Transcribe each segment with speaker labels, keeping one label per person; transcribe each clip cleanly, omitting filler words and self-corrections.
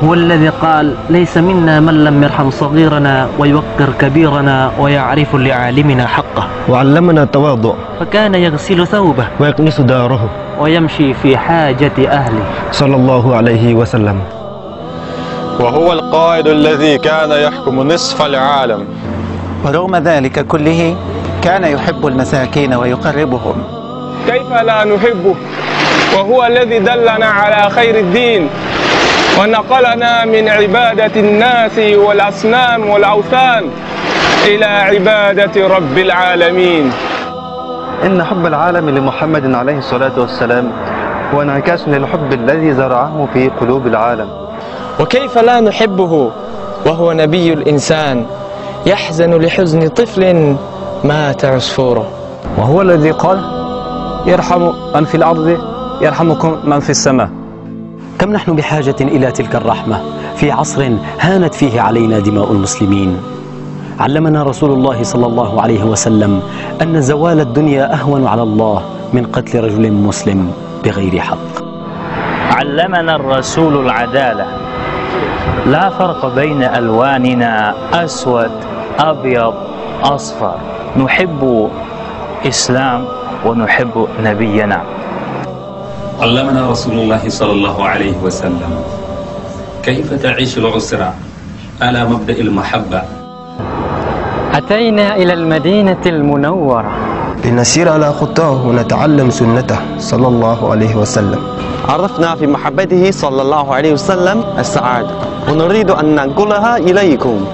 Speaker 1: هو الذي قال: ليس منا من لم يرحم صغيرنا ويوقر كبيرنا ويعرف لعالمنا حقه.
Speaker 2: وعلمنا التواضع،
Speaker 1: فكان يغسل ثوبه
Speaker 2: ويكنس داره
Speaker 1: ويمشي في حاجة أهله
Speaker 2: صلى الله عليه وسلم.
Speaker 3: وهو القائد الذي كان يحكم نصف العالم،
Speaker 4: ورغم ذلك كله كان يحب المساكين ويقربهم.
Speaker 3: كيف لا نحبه وهو الذي دلنا على خير الدين ونقلنا من عبادة الناس والأصنام والأوثان إلى عبادة رب العالمين.
Speaker 5: إن حب العالم لمحمد عليه الصلاة والسلام هو انعكاس للحب الذي زرعه في قلوب العالم.
Speaker 6: وكيف لا نحبه وهو نبي الإنسان يحزن لحزن طفل مات عصفوره.
Speaker 7: وهو الذي قال: يرحم من في الأرض يرحمكم من في السماء.
Speaker 8: كم نحن بحاجة إلى تلك الرحمة في عصر هانت فيه علينا دماء المسلمين. علمنا رسول الله صلى الله عليه وسلم أن زوال الدنيا أهون على الله من قتل رجل مسلم بغير حق.
Speaker 9: علمنا الرسول العدالة، لا فرق بين ألواننا أسود أبيض أصفر، نحب إسلام ونحب نبينا.
Speaker 10: علمنا رسول الله صلى الله عليه وسلم كيف تعيش العسرة على مبدأ المحبة.
Speaker 11: أتينا إلى المدينة المنورة
Speaker 2: لنسير على خطاه ونتعلم سنته صلى الله عليه وسلم.
Speaker 12: عرفنا في محبته صلى الله عليه وسلم السعادة، ونريد أن ننقلها إليكم.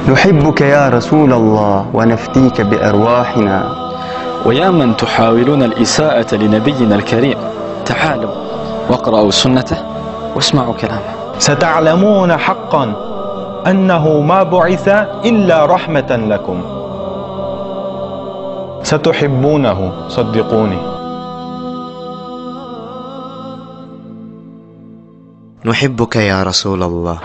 Speaker 5: نحبك يا رسول الله ونفديك بأرواحنا.
Speaker 13: ويا من تحاولون الإساءة لنبينا الكريم، تعالوا واقرأوا سنته واسمعوا كلامه.
Speaker 14: ستعلمون حقا أنه ما بعث إلا رحمة لكم، ستحبونه صدقوني.
Speaker 15: نحبك يا رسول الله.